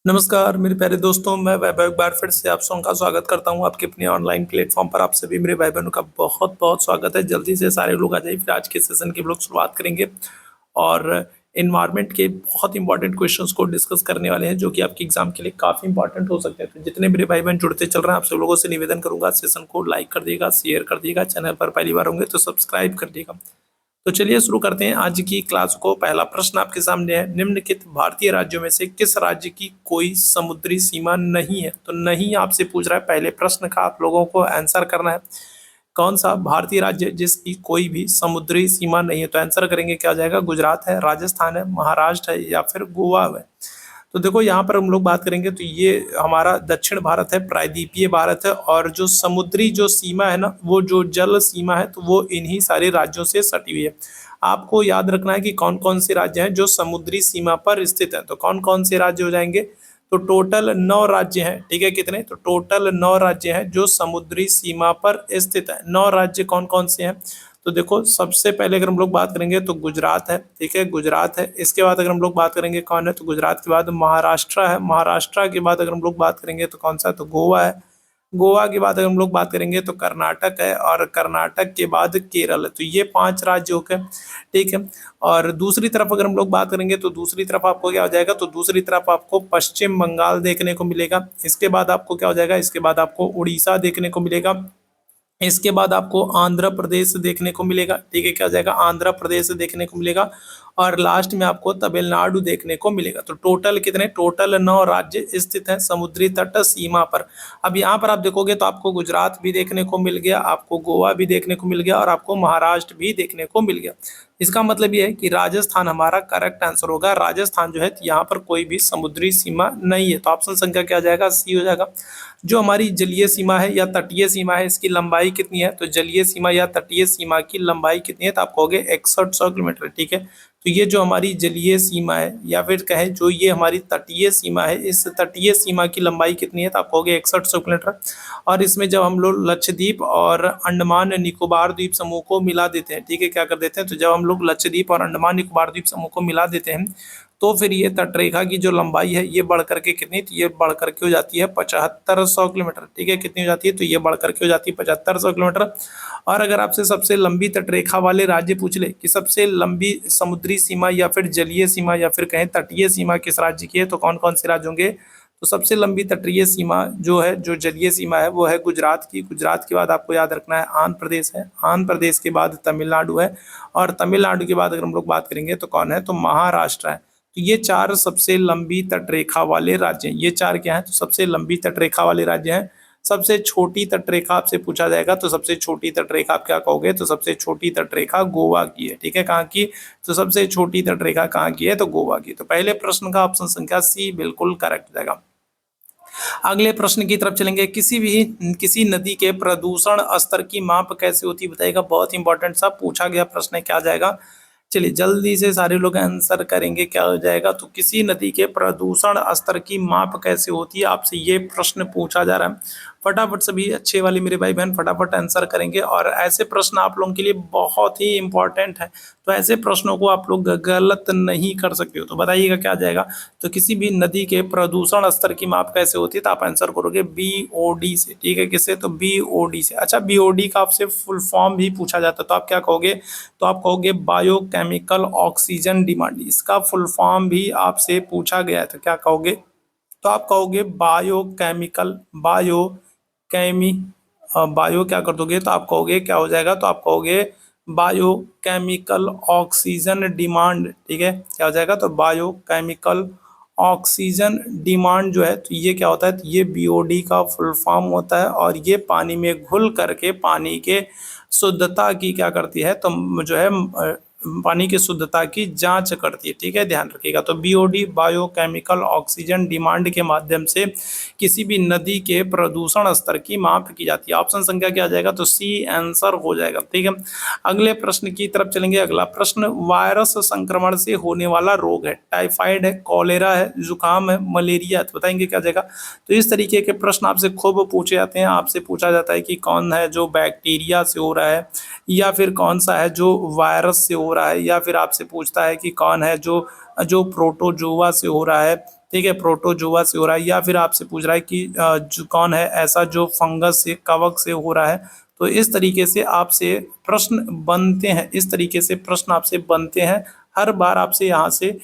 नमस्कार मेरे प्यारे दोस्तों, मैं वैभव एक बार फिर से आप सबका स्वागत करता हूं आपके अपने ऑनलाइन प्लेटफॉर्म पर। आप सभी मेरे भाई बहनों का बहुत बहुत स्वागत है। जल्दी से सारे लोग आ जाइए, फिर आज के सेशन की हम लोग शुरुआत करेंगे और एनवायरनमेंट के बहुत इंपॉर्टेंट क्वेश्चंस को डिस्कस करने वाले हैं, जो कि आपके एग्जाम के लिए काफ़ी इंपॉर्टेंट हो सकते हैं। तो जितने मेरे भाई बहन जुड़ते चल रहे हैं, आप सब लोगों से निवेदन करूंगा, सेशन को लाइक कर दिएगा, शेयर कर दिएगा, चैनल पर पहली बार होंगे तो सब्सक्राइब कर दिएगा। तो चलिए शुरू करते हैं आज की क्लास को। पहला प्रश्न आपके सामने है, निम्नलिखित भारतीय राज्यों में से किस राज्य की कोई समुद्री सीमा नहीं है? तो नहीं आपसे पूछ रहा है, पहले प्रश्न का आप लोगों को आंसर करना है। कौन सा भारतीय राज्य जिसकी कोई भी समुद्री सीमा नहीं है? तो आंसर करेंगे क्या हो जाएगा? गुजरात है, राजस्थान है, महाराष्ट्र है या फिर गोवा है। तो देखो यहाँ पर हम लोग बात करेंगे तो ये हमारा दक्षिण भारत है, प्रायद्वीपीय भारत है, और जो समुद्री जो सीमा है ना, वो जो जल सीमा है, तो वो इन्हीं सारे राज्यों से सटी हुई है। आपको याद रखना है कि कौन कौन से राज्य हैं जो समुद्री सीमा पर स्थित हैं। तो कौन कौन से राज्य हो जाएंगे? तो टोटल 9 राज्य हैं। ठीक है, कितने? तो टोटल 9 राज्य हैं जो समुद्री सीमा पर स्थित है। 9 राज्य कौन कौन से हैं? तो देखो, सबसे पहले अगर हम लोग बात करेंगे तो गुजरात है। ठीक है, गुजरात है। इसके बाद अगर हम लोग बात करेंगे कौन है, तो गुजरात के बाद महाराष्ट्र है। महाराष्ट्र के बाद अगर हम लोग बात करेंगे तो कौन सा? तो गोवा है। गोवा के बाद अगर हम लोग बात करेंगे तो कर्नाटक है, और कर्नाटक के बाद केरल है। तो ये 5 राज्य हो गए। ठीक है, और दूसरी तरफ अगर हम लोग बात करेंगे तो दूसरी तरफ आपको क्या हो जाएगा? तो दूसरी तरफ आपको पश्चिम बंगाल देखने को मिलेगा। इसके बाद आपको क्या हो जाएगा? इसके बाद आपको उड़ीसा देखने को मिलेगा। इसके बाद आपको आंध्र प्रदेश देखने को मिलेगा। ठीक है, क्या हो जाएगा? आंध्र प्रदेश देखने को मिलेगा। और लास्ट में आपको तमिलनाडु देखने को मिलेगा। तो टोटल कितने? टोटल 9 राज्य स्थित हैं समुद्री तट सीमा पर। अब यहाँ पर आप देखोगे तो आपको गुजरात भी देखने को मिल गया, आपको गोवा भी देखने को मिल गया, और आपको महाराष्ट्र भी देखने को मिल गया। इसका मतलब ये है कि राजस्थान हमारा करेक्ट आंसर होगा। राजस्थान जो है यहाँ पर कोई भी समुद्री सीमा नहीं है। तो ऑप्शन संख्या क्या आ जाएगा? सी हो जाएगा। जो हमारी जलीय सीमा है या तटीय सीमा है, इसकी लंबाई कितनी है? तो जलीय सीमा या तटीय सीमा की लंबाई कितनी है? तो आप कहोगे 6100 किलोमीटर। ठीक है, तो ये जो हमारी जलीय सीमा है, या फिर कहें जो ये हमारी तटीय सीमा है, इस तटीय सीमा की लंबाई कितनी है? तो आप कहोगे 6100 किलोमीटर। और इसमें जब हम लोग लक्षद्वीप और अंडमान निकोबार द्वीप समूह को मिला देते हैं, ठीक है, क्या कर देते हैं? तो जब हम लोग लक्षद्वीप और अंडमान निकोबार द्वीप समूह को मिला देते हैं, तो फिर ये तटरेखा की जो लंबाई है ये बढ़ करके कितनी? तो ये बढ़ करके हो जाती है 7500 किलोमीटर। ठीक है, कितनी हो जाती है? तो ये बढ़ करके हो जाती है 7500 किलोमीटर। और अगर आपसे सबसे लंबी तटरेखा वाले राज्य पूछ ले कि सबसे लंबी समुद्री सीमा या फिर जलीय सीमा या फिर कहें तटीय सीमा किस राज्य की है, तो कौन कौन से राज्य होंगे? तो सबसे लंबी तटीय सीमा जो है, जो जलीय सीमा है, वो है गुजरात की। गुजरात के बाद आपको याद रखना है आंध्र प्रदेश है। आंध्र प्रदेश के बाद तमिलनाडु है, और तमिलनाडु के बाद अगर हम लोग बात करेंगे तो कौन है? तो महाराष्ट्र है। तो ये 4 सबसे लंबी तटरेखा वाले राज्य हैं। ये 4 क्या हैं? तो सबसे लंबी तटरेखा वाले राज्य हैं। सबसे छोटी तटरेखा आपसे पूछा जाएगा तो सबसे छोटी तटरेखा आप क्या कहोगे? तो सबसे छोटी तटरेखा गोवा की है। ठीक है, कहाँ की? तो सबसे छोटी तटरेखा कहाँ की है? तो गोवा की। तो पहले प्रश्न का ऑप्शन संख्या सी बिल्कुल करेक्ट जाएगा। अगले प्रश्न की तरफ चलेंगे। किसी नदी के प्रदूषण स्तर की माप कैसे होती है बताइएगा। बहुत इंपॉर्टेंट सा पूछा गया प्रश्न है, क्या जाएगा? चलिए जल्दी से सारे लोग आंसर करेंगे, क्या हो जाएगा? तो किसी नदी के प्रदूषण स्तर की माप कैसे होती है, आपसे ये प्रश्न पूछा जा रहा है। फटाफट सभी अच्छे वाले मेरे भाई बहन फटाफट आंसर करेंगे, और ऐसे प्रश्न आप लोगों के लिए बहुत ही इंपॉर्टेंट है। तो ऐसे प्रश्नों को आप लोग गलत नहीं कर सकते हो। तो बताइएगा क्या जाएगा? तो किसी भी नदी के प्रदूषण स्तर की माप कैसे होती है, तो आप आंसर करोगे BOD से। ठीक है, किससे? तो BOD से। अच्छा, BOD का आपसे फुल फॉर्म भी पूछा जाता है, तो आप क्या कहोगे? तो आप कहोगे बायोकेमिकल ऑक्सीजन डिमांड। इसका फुल फॉर्म भी आपसे पूछा गया है, तो क्या कहोगे? तो आप कहोगे बायोकेमिकल बायो क्या कर दोगे? तो आप कहोगे क्या हो जाएगा? तो आप कहोगे बायोकेमिकल ऑक्सीजन डिमांड। ठीक है, क्या हो जाएगा? तो बायोकेमिकल ऑक्सीजन डिमांड जो है, तो ये क्या होता है? तो ये BOD का फुल फॉर्म होता है, और ये पानी में घुल करके पानी के शुद्धता की क्या करती है? तो जो है पानी की शुद्धता की जांच करती है। ठीक है, ध्यान रखिएगा। तो BOD बायोकेमिकल ऑक्सीजन डिमांड के माध्यम से किसी भी नदी के प्रदूषण स्तर की माप की जाती है। ऑप्शन संख्या क्या आ जाएगा? तो C आंसर हो जाएगा। ठीक है, अगले प्रश्न की तरफ चलेंगे। अगला प्रश्न, वायरस संक्रमण से होने वाला रोग है, टाइफाइड है, कॉलेरा है, जुकाम है, मलेरिया है, तो बताएंगे क्या जाएगा? तो इस तरीके के प्रश्न आपसे खूब पूछे जाते हैं। आपसे पूछा जाता है कि कौन है जो बैक्टीरिया से हो रहा है, या फिर कौन सा है जो वायरस से हो रहा है, या फिर आपसे पूछता है कि कौन है जो जो प्रोटोजोआ से हो रहा है, ठीक है, प्रोटोजोआ से हो रहा है, या फिर आपसे पूछ रहा है कि जो कौन है ऐसा जो फंगस से, कवक से हो रहा है। तो इस तरीके से आपसे प्रश्न बनते हैं, इस तरीके से प्रश्न आपसे बनते हैं, हर बार आपसे यहाँ से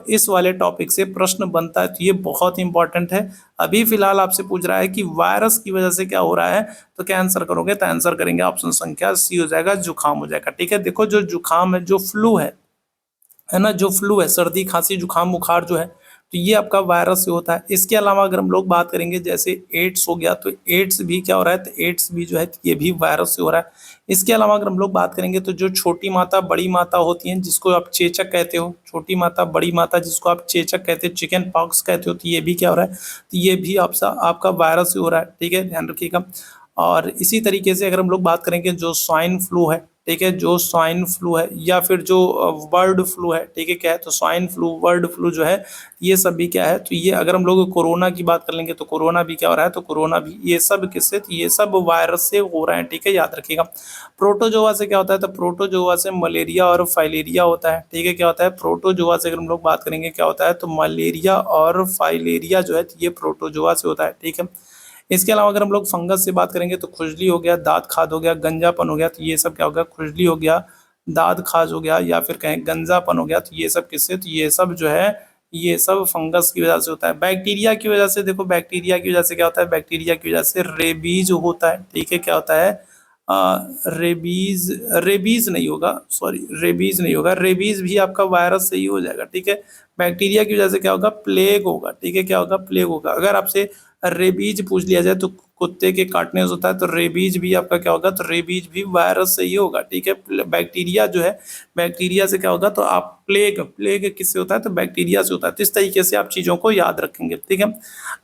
इस वाले टॉपिक से प्रश्न बनता है, तो ये बहुत इंपॉर्टेंट है। अभी फिलहाल आपसे पूछ रहा है कि वायरस की वजह से क्या हो रहा है, तो क्या आंसर करोगे, तो आंसर करेंगे ऑप्शन संख्या सी हो जाएगा, जुकाम हो जाएगा। ठीक है, देखो जो जुकाम है, जो फ्लू है ना, जो फ्लू है, सर्दी खांसी जुकाम बुखार जो है, तो ये आपका वायरस से होता है। इसके अलावा अगर हम लोग बात करेंगे जैसे एड्स हो गया, तो एड्स भी क्या हो रहा है, तो एड्स भी जो है ये भी वायरस से हो रहा है। इसके अलावा अगर हम लोग बात करेंगे तो जो छोटी माता बड़ी माता होती हैं, जिसको आप चेचक कहते हो, छोटी माता बड़ी माता जिसको आप चेचक कहते हो, चिकन पॉक्स कहते हो, तो ये भी क्या हो रहा है, तो ये भी आपका वायरस से हो रहा है। ठीक है, ध्यान रखिएगा। और इसी तरीके से अगर हम लोग बात करेंगे जो स्वाइन फ्लू है, ठीक है, जो स्वाइन फ्लू है, या फिर जो बर्ड फ्लू है, ठीक है, क्या है, तो स्वाइन फ्लू, बर्ड फ्लू जो है, ये सब भी क्या है, तो ये अगर हम लोग कोरोना की बात कर लेंगे तो कोरोना भी क्या हो रहा है, तो कोरोना भी, ये सब किससे, तो ये सब वायरस से हो रहे हैं। ठीक है, याद रखिएगा। प्रोटोजोआ से क्या होता है, तो प्रोटोजोआ से मलेरिया और फाइलेरिया होता है। ठीक है, क्या होता है, प्रोटोजोआ से अगर हम लोग बात करेंगे क्या होता है, तो मलेरिया और फाइलेरिया जो है, ये प्रोटोजोआ से होता है। ठीक है, इसके अलावा अगर हम लोग फंगस से बात करेंगे तो खुजली हो गया, दांत खाज हो गया, गंजापन हो गया, तो ये सब क्या हो गया, खुजली हो गया, दांत खाज हो गया, या फिर कहें गंजापन हो गया, तो ये सब किससे, तो ये सब जो है, ये सब फंगस की वजह से होता है। बैक्टीरिया की वजह से, देखो बैक्टीरिया की वजह से क्या होता है, बैक्टीरिया की वजह से रेबीज होता है। ठीक है, क्या होता है, रेबीज, रेबीज नहीं होगा, सॉरी रेबीज नहीं होगा, रेबीज भी आपका वायरस से ही हो जाएगा। ठीक है, बैक्टीरिया की वजह से क्या होगा, प्लेग होगा। ठीक है, क्या होगा, प्लेग होगा। अगर आपसे रेबीज पूछ लिया जाए तो कुत्ते के काटने से होता है, तो रेबीज भी आपका क्या होगा, तो रेबीज भी वायरस से ही होगा। ठीक है, बैक्टीरिया जो है, बैक्टीरिया से क्या होगा, तो आप प्लेग, प्लेग किससे होता है, तो बैक्टीरिया से होता है। तो इस तरीके से आप चीजों को याद रखेंगे। ठीक है,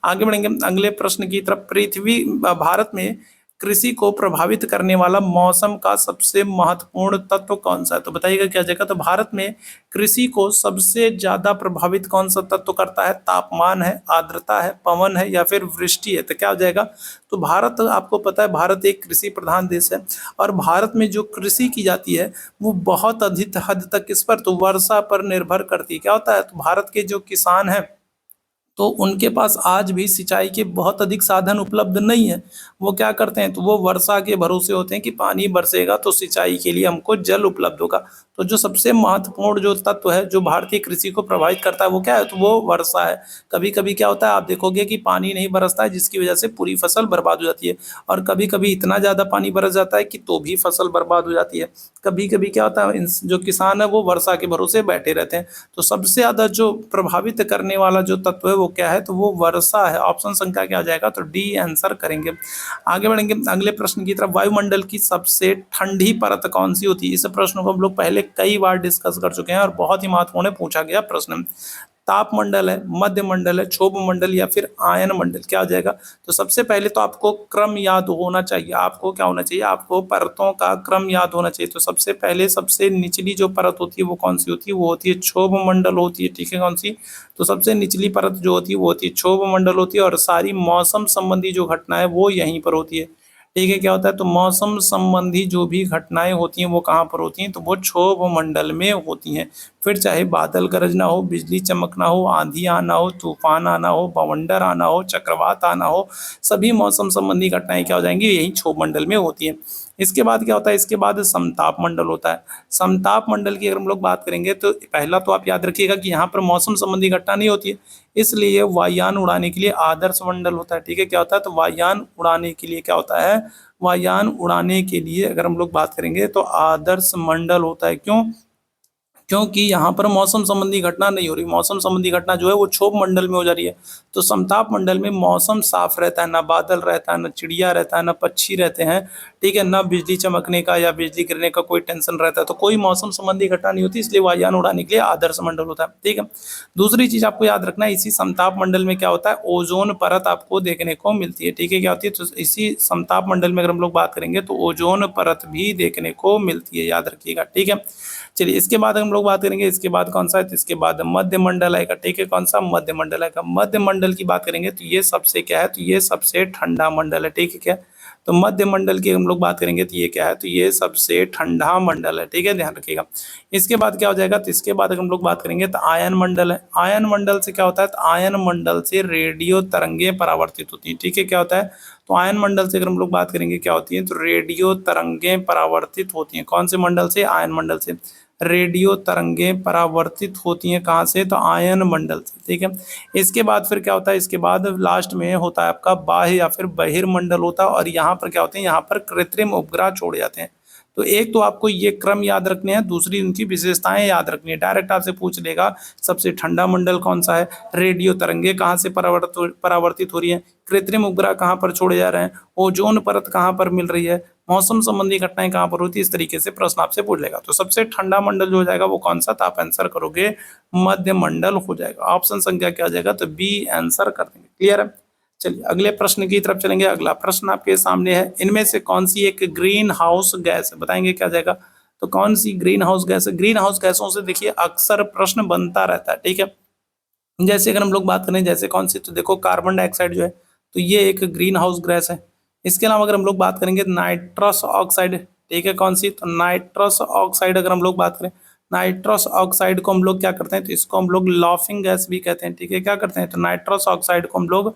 आगे बढ़ेंगे अगले प्रश्न की तरफ। पृथ्वी, भारत में कृषि को प्रभावित करने वाला मौसम का सबसे महत्वपूर्ण तत्व कौन सा है, तो बताइएगा क्या जगह, तो भारत में कृषि को सबसे ज्यादा प्रभावित कौन सा तत्व करता है, तापमान है, आर्द्रता है, पवन है, या फिर वृष्टि है, तो क्या हो जाएगा, तो भारत, आपको पता है भारत एक कृषि प्रधान देश है, और भारत में जो कृषि की जाती है वो बहुत अधिक हद तक किस पर, तो वर्षा पर निर्भर करती है। क्या होता है, तो भारत के जो किसान हैं तो उनके पास आज भी सिंचाई के बहुत अधिक साधन उपलब्ध नहीं है। वो क्या करते हैं, तो वो वर्षा के भरोसे होते हैं कि पानी बरसेगा तो सिंचाई के लिए हमको जल उपलब्ध होगा। तो जो सबसे महत्वपूर्ण जो तत्व है जो भारतीय कृषि को प्रभावित करता है वो क्या है, तो वो वर्षा है। कभी कभी क्या होता है, आप देखोगे कि पानी नहीं बरसता है जिसकी वजह से पूरी फसल बर्बाद हो जाती है, और कभी कभी इतना ज़्यादा पानी बरस जाता है कि तो भी फसल बर्बाद हो जाती है। कभी कभी क्या होता है, जो किसान है वो वर्षा के भरोसे बैठे रहते हैं। तो सबसे ज़्यादा जो प्रभावित करने वाला जो तत्व है वो क्या है, तो वो वर्षा है। ऑप्शन संख्या क्या आ जाएगा, तो डी आंसर करेंगे। आगे बढ़ेंगे अगले प्रश्न की तरफ। वायुमंडल की सबसे ठंडी परत कौन सी होती है, इस प्रश्न को हम लोग पहले कई बार डिस्कस कर चुके हैं और बहुत ही महत्वपूर्ण है, पूछा गया प्रश्न। ताप मंडल है, मध्य मंडल है, क्षोभ मंडल, या फिर आयन मंडल, क्या हो जाएगा, तो सबसे पहले तो आपको क्रम याद होना चाहिए। आपको क्या होना चाहिए, आपको परतों का क्रम याद होना चाहिए। तो सबसे पहले सबसे निचली जो परत होती है वो कौन सी होती है, वो होती है क्षोभ मंडल होती है। ठीक है, कौन सी, तो सबसे निचली परत जो होती है वो होती है क्षोभ मंडल होती है, और सारी मौसम संबंधी जो घटना है वो यहीं पर होती है। ठीक है, क्या होता है, तो मौसम संबंधी जो भी घटनाएं होती हैं वो कहाँ पर होती हैं, तो वो क्षोभ मंडल में होती हैं। फिर चाहे बादल गरजना हो, बिजली चमकना हो, आंधी आना हो, तूफान आना हो, बवंडर आना हो, चक्रवात आना हो, सभी मौसम संबंधी घटनाएं क्या हो जाएंगी, यही क्षोभ मंडल में होती हैं। इसके बाद क्या होता है, इसके बाद समताप मंडल होता है। समताप मंडल की अगर हम लोग बात करेंगे तो पहला तो आप याद रखिएगा कि यहाँ पर मौसम संबंधी घटना नहीं होती है, इसलिए वायुयान उड़ाने के लिए आदर्श मंडल होता है। ठीक है, क्या होता है, तो वायुयान उड़ाने के लिए क्या होता है, वायुयान उड़ाने के लिए अगर हम लोग बात करेंगे तो आदर्श मंडल होता है। क्यों, क्योंकि यहाँ पर मौसम संबंधी घटना नहीं हो रही, मौसम संबंधी घटना जो है वो क्षोभ मंडल में हो जा रही है। तो समताप मंडल में मौसम साफ रहता है, ना बादल रहता है, ना चिड़िया रहता है, ना पक्षी रहते हैं। ठीक है, ना बिजली चमकने का या बिजली गिरने का कोई टेंशन रहता है, तो कोई मौसम संबंधी घटना नहीं होती, इसलिए वायुयान उड़ाने के लिए आदर्श मंडल होता है। ठीक है, दूसरी चीज आपको याद रखना है, इसी समताप मंडल में क्या होता है, ओजोन परत आपको देखने को मिलती है। ठीक है, क्या होती है, तो इसी समताप मंडल में अगर हम लोग बात करेंगे तो ओजोन परत भी देखने को मिलती है, याद रखिएगा। ठीक है, चलिए इसके बाद हम लोग बात करेंगे, इसके बाद कौन सा है, तो इसके बाद मध्य मंडल आएगा। ठीक है, कौन सा, मध्य मंडल आएगा। मध्य मंडल की बात करेंगे तो ये सबसे क्या है, तो ये सबसे ठंडा मंडल है। ठीक है, क्या, तो मध्य मंडल की हम लोग बात करेंगे तो ये क्या है, तो ये सबसे ठंडा मंडल है, ठीक है, ध्यान रखिएगा। इसके बाद क्या हो जाएगा, तो इसके बाद अगर हम लोग बात करेंगे तो आयन मंडल है। आयन मंडल से क्या होता है, तो आयन मंडल से रेडियो तरंगें परावर्तित होती हैं, ठीक है, क्या होता है, तो आयन मंडल से अगर हम लोग बात करेंगे क्या होती है, तो रेडियो तरंगें परावर्तित होती हैं। कौन से मंडल से, आयन मंडल से। रेडियो तरंगें परावर्तित होती हैं कहाँ से, तो आयन मंडल से, ठीक है। इसके बाद फिर क्या होता है, इसके बाद लास्ट में होता है आपका बाह्य या फिर बहिर्मंडल होता है, और यहाँ पर क्या होते हैं, यहाँ पर कृत्रिम उपग्रह छोड़े जाते हैं। तो एक तो आपको ये क्रम याद रखने हैं, दूसरी उनकी विशेषताएं याद रखनी है। डायरेक्ट आपसे पूछ लेगा सबसे ठंडा मंडल कौन सा है, रेडियो तरंगे कहाँ से परावर्तित हो रही है, कृत्रिम उपग्रह कहाँ पर छोड़े जा रहे हैं, ओजोन परत कहाँ पर मिल रही है, मौसम संबंधी घटनाएं कहाँ पर होती है, इस तरीके से प्रश्न आपसे पूछ लेगा। तो सबसे ठंडा मंडल जो हो जाएगा वो कौन सा, तो आप आंसर करोगे मध्य मंडल हो जाएगा। ऑप्शन संख्या क्या हो जाएगा, तो बी आंसर कर देंगे। क्लियर है। चलिए अगले प्रश्न की तरफ चलेंगे। अगला प्रश्न आपके सामने है, इनमें से कौन सी एक ग्रीन हाउस गैस है, बताएंगे क्या जाएगा, तो कौन सी ग्रीन हाउस गैस है। ग्रीन हाउस गैसों से देखिए अक्सर प्रश्न बनता रहता है, ठीक है। जैसे अगर हम लोग बात करें जैसे कौन सी, तो देखो कार्बन डाइऑक्साइड जो है, तो ये एक ग्रीन हाउस गैस है। इसके अलावा अगर हम लोग बात करेंगे नाइट्रस ऑक्साइड, ठीक है, कौन सी, तो नाइट्रस ऑक्साइड अगर हम लोग बात करें, नाइट्रस ऑक्साइड को हम लोग क्या करते हैं, तो इसको हम लोग लॉफिंग गैस भी कहते हैं, ठीक है, क्या करते हैं, तो नाइट्रस ऑक्साइड को हम लोग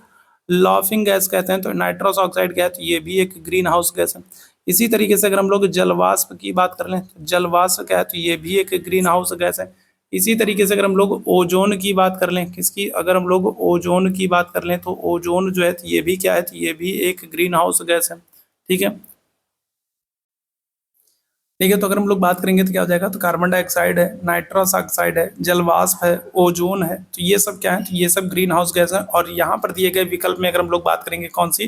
लॉफिंग गैस कहते हैं। तो नाइट्रस ऑक्साइड क्या है, तो ये भी एक ग्रीन हाउस गैस है। इसी तरीके से अगर हम लोग जलवाष्प की बात कर लें, तो जलवाष्प क्या है, तो ये भी एक ग्रीन हाउस गैस है। इसी तरीके से अगर हम लोग ओजोन की बात कर लें, किसकी, अगर हम लोग ओजोन की बात कर लें, तो ओजोन जो है तो ये भी क्या है, तो ये भी एक ग्रीन हाउस गैस है, ठीक है। ठीक है, तो अगर हम लोग बात करेंगे तो क्या हो जाएगा, तो कार्बन डाइऑक्साइड है, नाइट्रस ऑक्साइड है, जलवाष्प है, ओजोन है, तो ये सब क्या है, तो ये सब ग्रीन हाउस गैस है। और यहाँ पर दिए गए विकल्प में अगर हम लोग बात करेंगे कौन सी,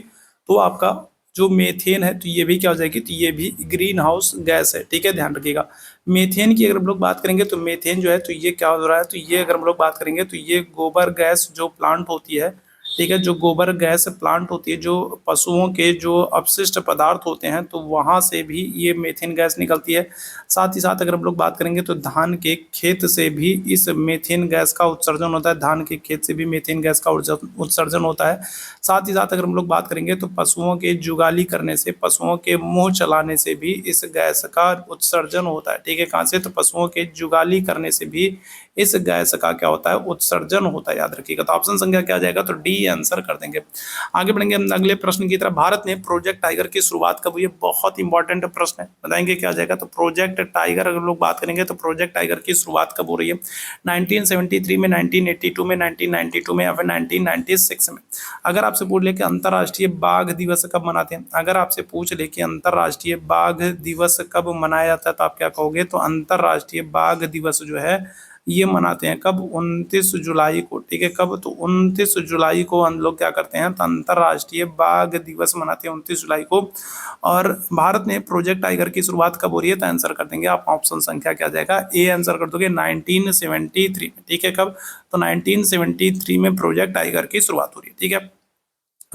तो आपका जो मेथेन है, तो ये भी क्या हो जाएगी, तो ये भी ग्रीन हाउस गैस है, ठीक है, ध्यान रखिएगा। मेथेन की अगर हम लोग बात करेंगे तो मेथेन जो है, तो ये क्या हो रहा है, तो ये अगर हम लोग बात करेंगे तो ये गोबर गैस जो प्लांट होती है, ठीक है, जो गोबर गैस प्लांट होती है, जो पशुओं के जो अपशिष्ट पदार्थ होते हैं, तो वहां से भी ये मीथेन गैस निकलती है। साथ ही साथ अगर हम लोग बात करेंगे तो धान के खेत से भी इस मीथेन गैस का उत्सर्जन होता है, धान के खेत से भी मीथेन गैस का उत्सर्जन होता है। साथ ही साथ अगर हम लोग बात करेंगे तो पशुओं के जुगाली करने से, पशुओं के मुंह चलाने से भी इस गैस का उत्सर्जन होता है, ठीक है, कहाँ से, तो पशुओं के जुगाली करने से भी इस गैस का क्या होता है, उत्सर्जन होता है, याद रखिएगा। तो ऑप्शन संख्या क्या आ जाएगा, तो डी आंसर कर देंगे। आगे बढ़ेंगे हम अगले प्रश्न की तरफ। भारत ने प्रोजेक्ट टाइगर की शुरुआत कब हुई है, बहुत इंपॉर्टेंट प्रश्न है, बताएंगे क्या आ जाएगा, तो प्रोजेक्ट टाइगर अगर लोग बात करेंगे तो प्रोजेक्ट टाइगर की शुरुआत कब हो रही है, 1973 में, 1982 में, 1992 में, या फिर 1996 में। अगर आपसे पूछ ले कि अंतर्राष्ट्रीय बाघ दिवस कब मनाते हैं, अगर आपसे पूछ ले कि अंतर्राष्ट्रीय बाघ दिवस कब मनाया जाता है, तो आप क्या कहोगे, तो अंतर्राष्ट्रीय बाघ दिवस जो है ये मनाते हैं कब, 29 जुलाई को, ठीक है, कब, तो 29 जुलाई को हम लोग क्या करते हैं, तो अंतर्राष्ट्रीय बाघ दिवस मनाते हैं 29 जुलाई को। और भारत में प्रोजेक्ट टाइगर की शुरुआत कब हो रही है, तो आंसर कर देंगे आप, ऑप्शन संख्या क्या जाएगा, ए आंसर कर दोगे, 1973 में, ठीक है, कब, तो 1973 में प्रोजेक्ट टाइगर की शुरुआत हो रही है, ठीक है।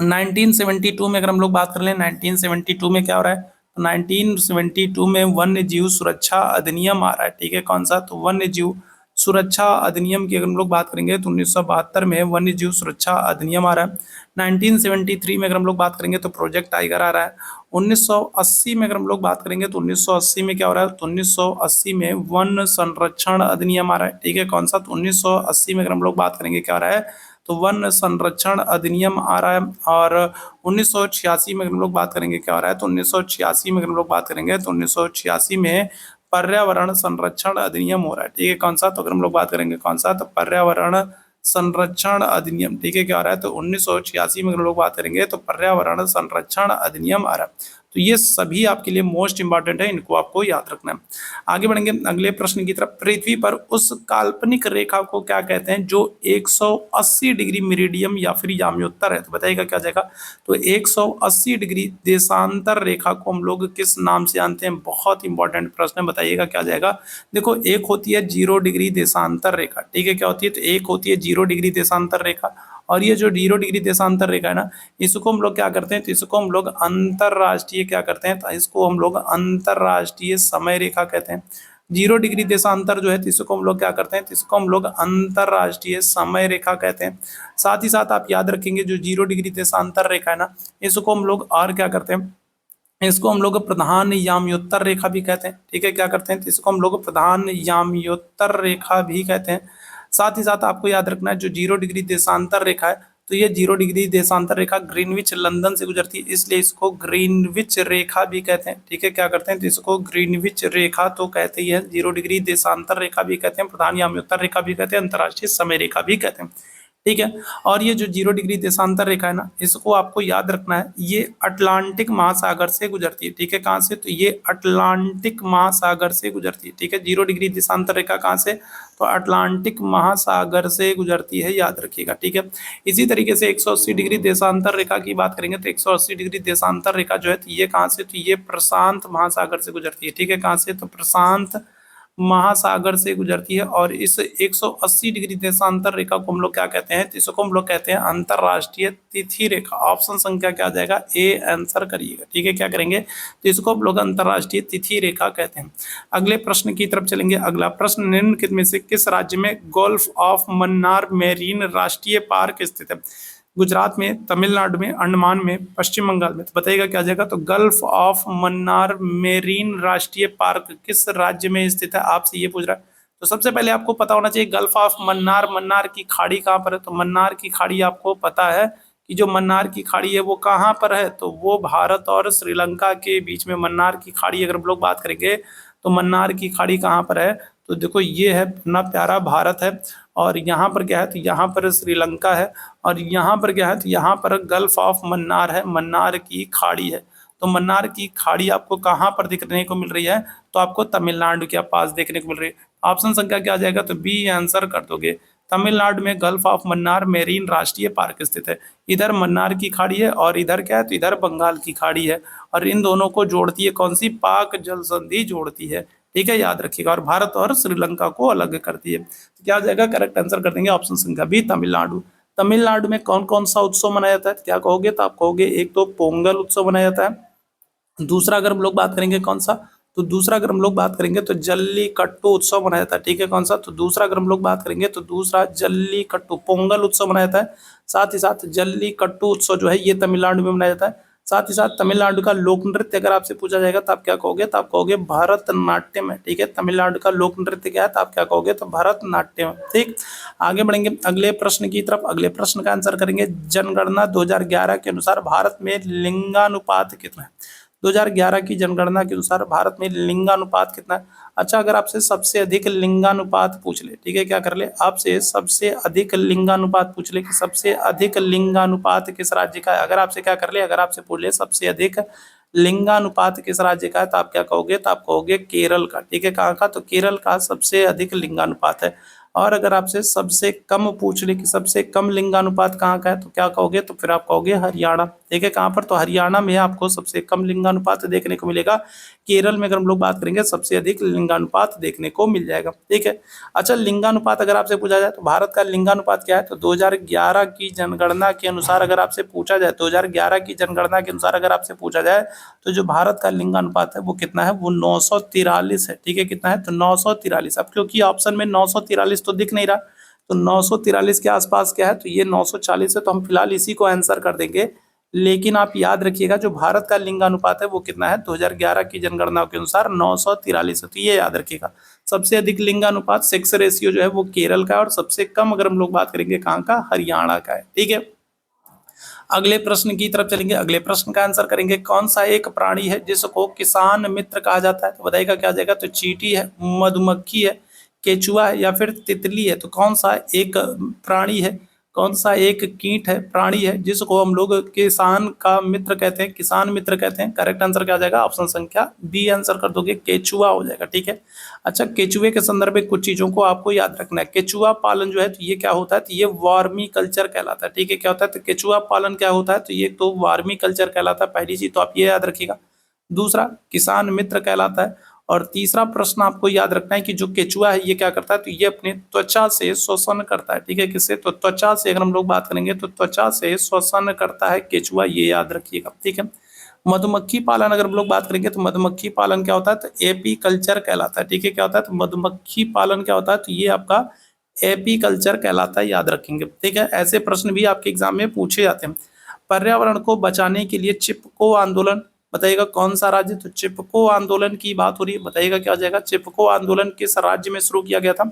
1972 में अगर हम लोग बात कर लें, 1972 में क्या हो रहा है, 1972 में वन्य जीव सुरक्षा अधिनियम आ रहा है, ठीक है, कौन सा, तो वन्य जीव सुरक्षा अधिनियम की अगर हम लोग बात करेंगे तो 1972 में वन्य जीव सुरक्षा अधिनियम आ रहा है। 1973 में अगर हम लोग बात करेंगे तो प्रोजेक्ट टाइगर आ रहा है। 1980 में अगर हम लोग बात करेंगे तो 1980 में क्या हो रहा है, तो 1980 में वन संरक्षण अधिनियम आ रहा है, ठीक है, कौन सा, तो 1980 में अगर हम लोग बात करेंगे क्या आ रहा है, तो वन संरक्षण अधिनियम आ रहा है। और 1986 में अगर हम लोग बात करेंगे क्या हो रहा है, तो 1986 में अगर हम लोग बात करेंगे तो 1986 में पर्यावरण संरक्षण अधिनियम हो रहा है, ठीक है, कौन सा, तो अगर हम लोग बात करेंगे कौन सा, तो पर्यावरण संरक्षण अधिनियम, ठीक है, क्या हो रहा है, तो 1986 में अगर हम लोग बात करेंगे तो पर्यावरण संरक्षण अधिनियम आ रहा है। तो ये सभी आपके लिए मोस्ट इंपॉर्टेंट है, इनको आपको याद रखना है। आगे बढ़ेंगे अगले प्रश्न की तरफ। पृथ्वी पर उस काल्पनिक रेखा को क्या कहते हैं जो 180 डिग्री मेरिडियम या फिर याम्योत्तर है, तो बताइएगा क्या जाएगा, तो 180 डिग्री देशांतर रेखा को हम लोग किस नाम से जानते हैं, बहुत इंपॉर्टेंट प्रश्न है, बताइएगा क्या जाएगा। देखो एक होती है 0 डिग्री देशांतर रेखा, ठीक है, क्या होती है, तो एक होती है 0 डिग्री देशांतर रेखा, और ये जो 0 डिग्री देशांतर रेखा है ना, इसको हम लोग क्या करते हैं, तो इसको हम लोग अंतरराष्ट्रीय क्या करते हैं, तो इसको हम लोग अंतरराष्ट्रीय समय रेखा कहते हैं। 0 डिग्री देशांतर जो है तो इसको हम लोग क्या करते हैं, तो इसको हम लोग अंतरराष्ट्रीय समय रेखा कहते हैं। साथ ही साथ आप याद रखेंगे जो 0 डिग्री देशांतर रेखा है ना, इसको हम लोग और क्या करते हैं, इसको हम लोग प्रधान याम्योत्तर रेखा भी कहते हैं। ठीक है, क्या करते हैं, तो इसको हम लोग प्रधान याम्योत्तर रेखा भी कहते हैं। साथ ही साथ आपको याद रखना है जो 0 डिग्री देशांतर रेखा है, तो ये 0 डिग्री देशांतर रेखा ग्रीनविच लंदन से गुजरती है, इसलिए इसको ग्रीनविच रेखा भी कहते हैं। ठीक है, क्या करते हैं, तो इसको ग्रीनविच रेखा तो कहते ही है, 0 डिग्री देशांतर रेखा भी कहते हैं, प्रधान याम्योत्तर रेखा भी कहते हैं, अंतर्राष्ट्रीय समय रेखा भी कहते हैं। ठीक है, और ये जो 0 डिग्री देशांतर रेखा है ना, इसको आपको याद रखना है, ये अटलांटिक महासागर से गुजरती है। ठीक है, कहाँ से, तो ये अटलांटिक महासागर से गुजरती है। ठीक है, 0 डिग्री देशांतर रेखा कहाँ से, तो अटलांटिक महासागर से गुजरती है, याद रखिएगा। ठीक है, इसी तरीके से 180 डिग्री देशांतर रेखा की बात करेंगे तो 180 डिग्री देशांतर रेखा जो है, तो ये कहाँ से, तो ये प्रशांत महासागर से गुजरती है। ठीक है, कहाँ से, तो प्रशांत महासागर से गुजरती है, और इस 180 डिग्री देशांतर रेखा को हम लोग क्या कहते हैं, तो इसको हम लोग कहते हैं अंतरराष्ट्रीय तिथि रेखा। ऑप्शन संख्या क्या आ जाएगा, ए आंसर करिएगा। ठीक है, क्या करेंगे, तो इसको हम लोग अंतरराष्ट्रीय तिथि रेखा कहते हैं। अगले प्रश्न की तरफ चलेंगे। अगला प्रश्न, निम्नलिखित में से किस राज्य में गोल्फ ऑफ मन्नार मेरीन राष्ट्रीय पार्क स्थित है। गुजरात में, तमिलनाडु में, अंडमान में, पश्चिम बंगाल में, तो बताइएगा क्या जाएगा, तो गल्फ ऑफ मन्नार मेरीन राष्ट्रीय पार्क किस राज्य में स्थित है, आपसे ये पूछ रहा है। तो सबसे पहले आपको पता होना चाहिए गल्फ ऑफ मन्नार, मन्नार की खाड़ी कहाँ पर है, तो मन्नार की खाड़ी आपको पता है कि जो मन्नार की खाड़ी है वो कहाँ पर है, तो वो भारत और श्रीलंका के बीच में मन्नार की खाड़ी, अगर हम लोग बात करेंगे तो मन्नार की खाड़ी कहाँ पर है, तो देखो ये है अपना प्यारा भारत है, और यहाँ पर क्या है, तो यहाँ पर श्रीलंका है, और यहाँ पर क्या है, तो यहाँ पर गल्फ ऑफ मन्नार है, मन्नार की खाड़ी है। तो मन्नार की खाड़ी आपको कहाँ पर देखने को मिल रही है, तो आपको तमिलनाडु के पास देखने को मिल रही है। ऑप्शन संख्या क्या आ जाएगा, तो बी आंसर कर दोगे। तमिलनाडु में गल्फ ऑफ मन्नार मेरीन राष्ट्रीय पार्क स्थित है। इधर मन्नार की खाड़ी है और इधर क्या है, तो इधर बंगाल की खाड़ी है, और इन दोनों को जोड़ती है कौन सी, पाक जल संधि जोड़ती है। ठीक है, याद रखिएगा, और भारत और श्रीलंका को अलग करती है। तो क्या हो जाएगा, करेक्ट आंसर कर देंगे ऑप्शन संख्या बी, तमिलनाडु। तमिलनाडु में कौन कौन सा उत्सव मनाया जाता है, तो क्या कहोगे, तो आप कहोगे एक तो पोंगल उत्सव मनाया जाता है, दूसरा अगर हम लोग बात करेंगे कौन सा, तो दूसरा अगर हम लोग बात करेंगे तो जल्लीकट्टू उत्सव मनाया जाता है। ठीक है, कौन सा, तो दूसरा अगर हम लोग बात करेंगे तो दूसरा जल्लीकट्टू, पोंगल उत्सव मनाया जाता है। साथ ही साथ जल्लीकट्टू उत्सव जो है ये तमिलनाडु में मनाया जाता है। साथ ही साथ तमिलनाडु का लोक नृत्य अगर आपसे पूछा जाएगा तो आप क्या कहोगे, तो आप कहोगे भरतनाट्यम है। ठीक है, तमिलनाडु का लोक नृत्य क्या है, तो आप क्या कहोगे, तो भरतनाट्यम। ठीक, आगे बढ़ेंगे अगले प्रश्न की तरफ। अगले प्रश्न का आंसर करेंगे, जनगणना 2011 के अनुसार भारत में लिंगानुपात कितना है। 2011 की जनगणना के अनुसार भारत में लिंगानुपात कितना है। अच्छा, अगर आपसे सबसे अधिक लिंगानुपात पूछ ले, ठीक है, क्या कर ले, आपसे सबसे अधिक लिंगानुपात पूछ ले कि सबसे अधिक लिंगानुपात किस राज्य का है। अगर आपसे क्या कर ले, अगर आपसे पूछ ले सबसे अधिक लिंगानुपात किस राज्य का है, तो आप क्या कहोगे, तो आप कहोगे केरल का। ठीक है, कहाँ का, तो केरल का सबसे अधिक लिंगानुपात है। और अगर आपसे सबसे कम पूछ ले कि सबसे कम लिंगानुपात कहाँ का है, तो क्या कहोगे, तो फिर आप कहोगे हरियाणा। ठीक है, कहाँ पर, तो हरियाणा में आपको सबसे कम लिंगानुपात देखने को मिलेगा। केरल में अगर हम लोग बात करेंगे सबसे अधिक लिंगानुपात देखने को मिल जाएगा। ठीक है, अच्छा, लिंगानुपात अगर आपसे पूछा जाए तो भारत का लिंगानुपात क्या है, तो 2011 की जनगणना के अनुसार अगर आपसे पूछा जाए, 2011 की जनगणना के अनुसार अगर आपसे पूछा जाए तो जो भारत का लिंगानुपात है वो कितना है, वो 943 है। ठीक है, कितना है, तो 943। अब क्योंकि ऑप्शन में 943 तो दिख नहीं रहा, तो 943 के आसपास क्या है, तो ये 940 है, तो हम फिलहाल इसी को आंसर कर देंगे। लेकिन आप याद रखिएगा जो भारत का लिंगानुपात है वो कितना है, 2011 की जनगणना के अनुसार 943 है, तो ये याद रखिएगा। सबसे अधिक लिंगानुपात सेक्स रेशियो जो है वो केरल का है, और सबसे कम अगर हम लोग बात करेंगे कहाँ का, हरियाणा का है। ठीक है, अगले प्रश्न की तरफ चलेंगे। अगले प्रश्न का आंसर करेंगे, कौन सा एक प्राणी है जिसको किसान मित्र कहा जाता है, तो बताइएगा क्या जाएगा, तो चींटी है, मधुमक्खी है, केचुआ है, या फिर तितली है। तो कौन सा एक प्राणी है, कौन सा एक कीट है, प्राणी है जिसको हम लोग किसान का मित्र कहते हैं, किसान मित्र कहते हैं। करेक्ट आंसर क्या आ जाएगा, ऑप्शन संख्या बी आंसर कर दोगे, केचुआ हो जाएगा। ठीक है, अच्छा, केचुए के संदर्भ में कुछ चीजों को आपको याद रखना है। केचुआ पालन जो है तो ये क्या होता है, तो ये वार्मी कल्चर कहलाता है। ठीक है, क्या होता है, तो केचुआ पालन क्या होता है, तो ये तो वार्मी कल्चर कहलाता है, पहली चीज तो आप ये याद रखिएगा। दूसरा, किसान मित्र कहलाता है। और तीसरा प्रश्न आपको याद रखना है कि जो केचुआ है ये क्या करता है, तो ये अपने त्वचा से श्वसन करता है। ठीक है, किससे, तो त्वचा से अगर हम लोग बात करेंगे तो त्वचा से श्वसन करता है केचुआ, ये याद रखिएगा। ठीक है, मधुमक्खी पालन अगर हम लोग बात करेंगे तो मधुमक्खी पालन क्या होता है, तो एपी कल्चर कहलाता है। ठीक है, क्या होता है, तो मधुमक्खी पालन क्या होता है, तो ये आपका एपी कल्चर कहलाता है, याद रखेंगे। ठीक है, ऐसे प्रश्न भी आपके एग्जाम में पूछे जाते हैं। पर्यावरण को बचाने के लिए चिपको आंदोलन बताइएगा कौन सा राज्य? तो चिपको आंदोलन की बात हो रही है। बताइएगा क्या हो जाएगा? चिपको आंदोलन किस राज्य में शुरू किया गया था?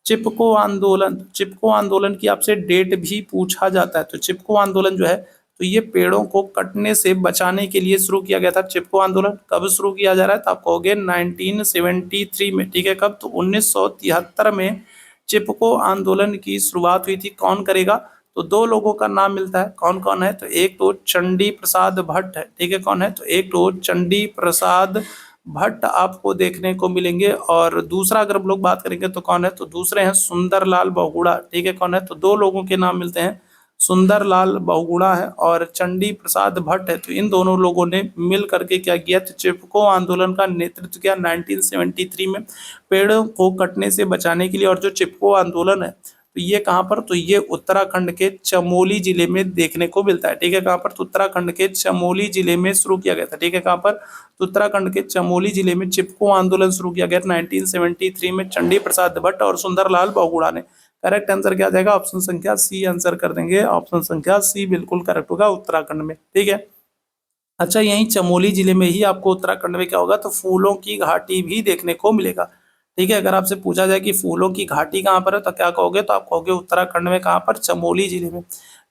चिपको आंदोलन की आपसे डेट भी पूछा जाता है। तो चिपको आंदोलन जो है तो ये पेड़ों को कटने से बचाने के लिए शुरू किया गया था। चिपको आंदोलन कब शुरू किया जा रहा है? तो आप कहोगे 1973 में। ठीक है, कब? तो 1973 में चिपको आंदोलन की शुरुआत हुई थी। कौन करेगा? तो दो लोगों का नाम मिलता है। कौन कौन है? तो एक तो चंडी प्रसाद भट्ट है। ठीक है, कौन है? तो एक तो चंडी प्रसाद भट्ट आपको देखने को मिलेंगे, और दूसरा अगर हम लोग बात करेंगे तो कौन है? तो दूसरे हैं सुंदरलाल बहुगुणा। ठीक है, कौन है? तो दो लोगों के नाम मिलते हैं, सुंदरलाल बहुगुणा है और चंडी प्रसाद भट्ट है। तो इन दोनों लोगों ने मिल करके क्या किया? तो चिपको आंदोलन का नेतृत्व किया 1973 में पेड़ों को कटने से बचाने के लिए। और जो चिपको आंदोलन है तो ये कहाँ पर? तो ये उत्तराखंड के चमोली जिले में देखने को मिलता है। ठीक है, कहाँ पर? तो उत्तराखंड के चमोली जिले में शुरू किया गया था। ठीक है, कहाँ पर? तो उत्तराखंड के चमोली जिले में चिपको आंदोलन शुरू किया गया 1973 में चंडी प्रसाद भट्ट और सुंदरलाल बहुगुणा ने। करेक्ट आंसर क्या आ जाएगा? ऑप्शन संख्या सी आंसर कर देंगे। ऑप्शन संख्या सी बिल्कुल करेक्ट होगा, उत्तराखंड में। ठीक है, अच्छा, यही चमोली जिले में ही आपको उत्तराखंड में क्या होगा? तो फूलों की घाटी भी देखने को मिलेगा। ठीक है, अगर आपसे पूछा जाए कि फूलों की घाटी कहाँ पर है तो क्या कहोगे? तो आप कहोगे उत्तराखंड में। कहाँ पर? चमोली जिले में।